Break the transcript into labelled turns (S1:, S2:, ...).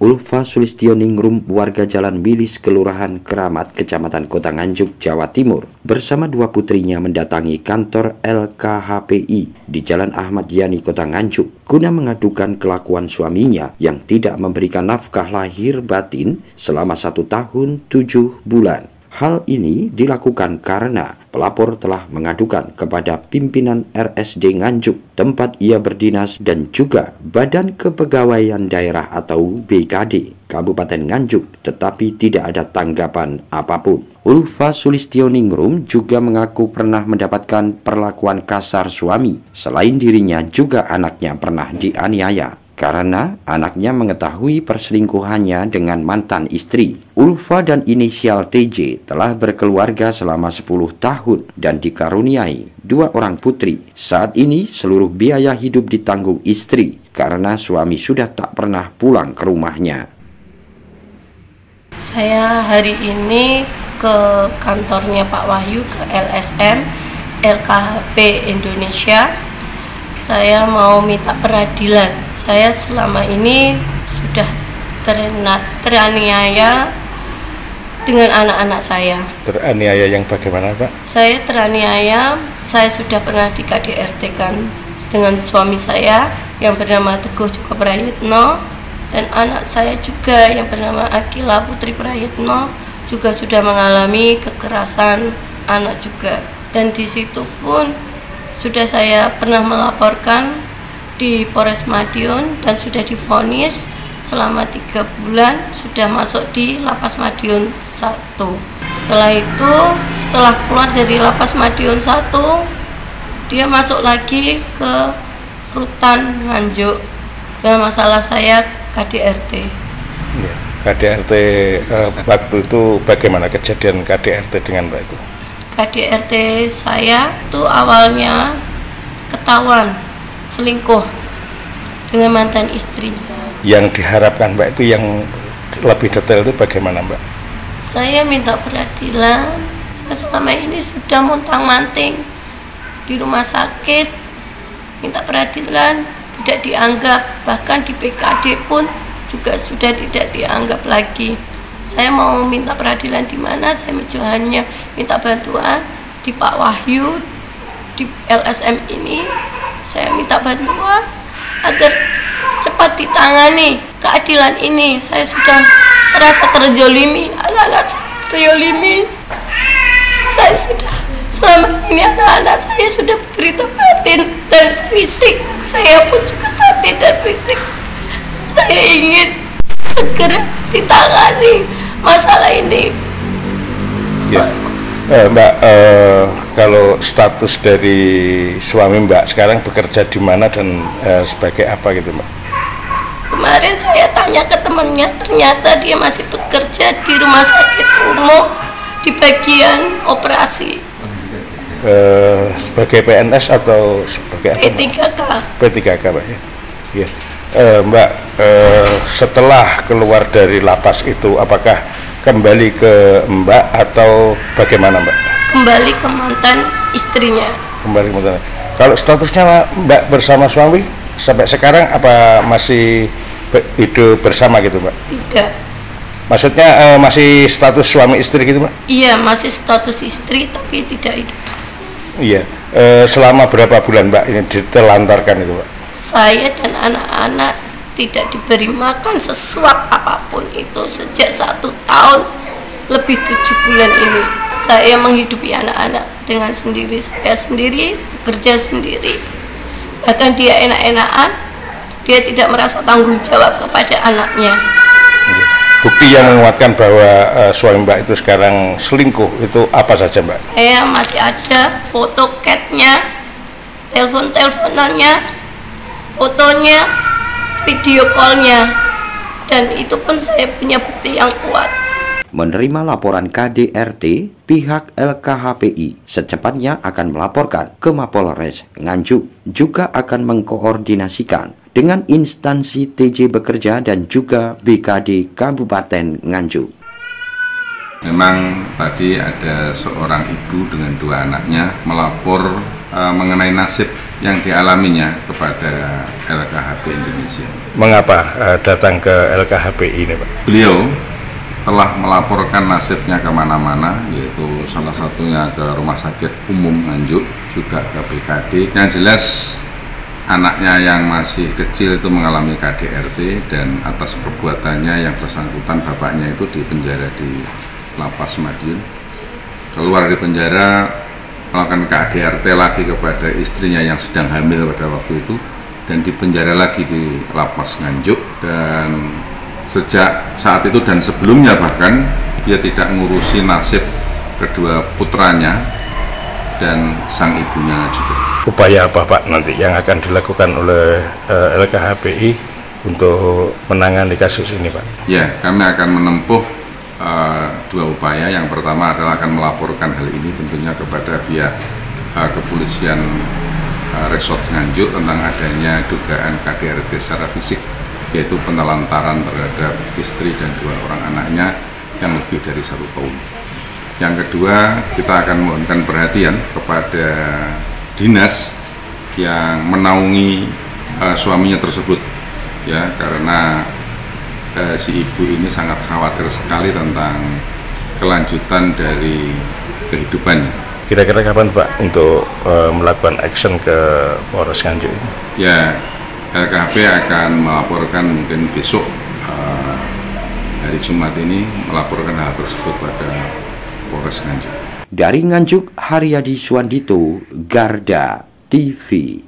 S1: Ulfa Sulistioningrum, warga Jalan Milis, Kelurahan Keramat, Kecamatan Kota Nganjuk, Jawa Timur, bersama dua putrinya mendatangi kantor LKHPI di Jalan Ahmad Yani, Kota Nganjuk, guna mengadukan kelakuan suaminya yang tidak memberikan nafkah lahir batin selama 1 tahun 7 bulan. Hal ini dilakukan karena pelapor telah mengadukan kepada pimpinan RSD Nganjuk, tempat ia berdinas, dan juga Badan Kepegawaian Daerah atau BKD Kabupaten Nganjuk, tetapi tidak ada tanggapan apapun. Ulfa Sulistioningrum juga mengaku pernah mendapatkan perlakuan kasar suami. Selain dirinya, juga anaknya pernah dianiaya karena anaknya mengetahui perselingkuhannya dengan mantan istri. Ulfa dan inisial TJ telah berkeluarga selama 10 tahun dan dikaruniai 2 orang putri. Saat ini seluruh biaya hidup ditanggung istri karena suami sudah tak pernah pulang ke rumahnya.
S2: Saya hari ini ke kantornya Pak Wahyu, ke LSM LKHP Indonesia. Saya mau minta peradilan. Saya selama ini sudah teraniaya dengan anak-anak saya.
S3: Teraniaya yang bagaimana, Pak?
S2: Saya teraniaya, saya sudah pernah di KDRT kan dengan suami saya yang bernama Teguh Joko Prayitno, dan anak saya juga yang bernama Akila Putri Prayitno juga sudah mengalami kekerasan anak juga. Dan di situ pun sudah saya pernah melaporkan di Polres Madiun dan sudah divonis selama 3 bulan, sudah masuk di Lapas Madiun 1. Setelah itu, setelah keluar dari Lapas Madiun 1, dia masuk lagi ke Rutan Nganjuk dengan masalah saya KDRT.
S3: Ya, KDRT waktu itu bagaimana kejadian KDRT dengan Mbak itu?
S2: KDRT saya itu awalnya ketahuan selingkuh dengan mantan istrinya.
S3: Yang diharapkan Mbak itu yang lebih detail itu bagaimana, Mbak?
S2: Saya minta peradilan. Saya selama ini sudah montang-manting di rumah sakit, minta peradilan, tidak dianggap. Bahkan di PKD pun juga sudah tidak dianggap lagi. Saya mau minta peradilan di mana? Saya hanya minta bantuan di Pak Wahyu, di LSM ini. Saya minta bantuan agar cepat ditangani keadilan ini. Saya sudah merasa terjolimi, anak-anak saya terjolimi. Saya sudah selama ini anak-anak saya sudah menderita batin dan fisik. Saya pun juga batin dan fisik. Saya ingin segera ditangani masalah ini.
S3: Ya. Mbak, kalau status dari suami Mbak sekarang bekerja di mana dan sebagai apa gitu, Mbak?
S2: Kemarin saya tanya ke temannya, ternyata dia masih bekerja di rumah sakit umum di bagian operasi.
S3: Sebagai PNS atau sebagai apa?
S2: P3K.
S3: P3K, Mbak ya. Ya. Mbak, setelah keluar dari lapas itu, apakah kembali ke Mbak atau bagaimana, Mbak?
S2: Kembali ke mantan istrinya.
S3: Kembali ke mantan. Kalau statusnya Mbak bersama suami sampai sekarang apa masih hidup bersama gitu, Mbak?
S2: Tidak.
S3: Maksudnya masih status suami istri gitu, Mbak?
S2: Iya, masih status istri tapi tidak hidup bersama.
S3: Iya. Selama berapa bulan, Mbak, ini ditelantarkan itu, Mbak?
S2: Saya dan anak-anak tidak diberi makan sesuap apapun itu sejak 1 tahun lebih 7 bulan ini. Saya menghidupi anak-anak dengan sendiri, saya sendiri, bekerja sendiri. Bahkan dia enak-enakan, dia tidak merasa tanggung jawab kepada anaknya.
S3: Bukti yang menguatkan bahwa suami Mbak itu sekarang selingkuh itu apa saja, Mbak?
S2: Saya masih ada foto catnya, telepon-teleponannya, fotonya, video call-nya, dan itu pun saya punya bukti yang kuat.
S1: Menerima laporan KDRT, pihak LKHPI secepatnya akan melaporkan ke Mapolres Nganjuk, juga akan mengkoordinasikan dengan instansi TJ Bekerja dan juga BKD Kabupaten Nganjuk.
S4: Memang tadi ada seorang ibu dengan 2 anaknya melapor mengenai nasib yang dialaminya kepada LKHP Indonesia.
S3: Mengapa datang ke LKHPI ini, Pak?
S4: Beliau telah melaporkan nasibnya kemana-mana, yaitu salah satunya ke Rumah Sakit Umum Nganjuk, juga ke BKD. Yang jelas anaknya yang masih kecil itu mengalami KDRT, dan atas perbuatannya yang bersangkutan bapaknya itu dipenjara di Lapas Madiun. Keluar di penjara melakukan KDRT lagi kepada istrinya yang sedang hamil pada waktu itu, dan dipenjara lagi di Lapas Nganjuk. Dan sejak saat itu dan sebelumnya bahkan dia tidak ngurusi nasib kedua putranya dan sang ibunya juga.
S3: Upaya apa, Pak, nanti yang akan dilakukan oleh LKHPI untuk menangani kasus ini, Pak?
S4: Ya, kami akan menempuh dua upaya. Yang pertama adalah akan melaporkan hal ini tentunya kepada pihak kepolisian Resort Nganjuk tentang adanya dugaan KDRT secara fisik, yaitu penelantaran terhadap istri dan 2 orang anaknya yang lebih dari 1 tahun. Yang kedua, kita akan mohonkan perhatian kepada dinas yang menaungi suaminya tersebut, ya, karena si ibu ini sangat khawatir sekali tentang kelanjutan dari kehidupannya.
S3: Kira-kira kapan, Pak, untuk melakukan action ke Polres Nganjuk ini?
S4: Ya, LKHP akan melaporkan mungkin besok hari Jumat ini, melaporkan hal tersebut pada Polres Nganjuk.
S1: Dari Nganjuk, Haryadi Suwandito, Garda TV.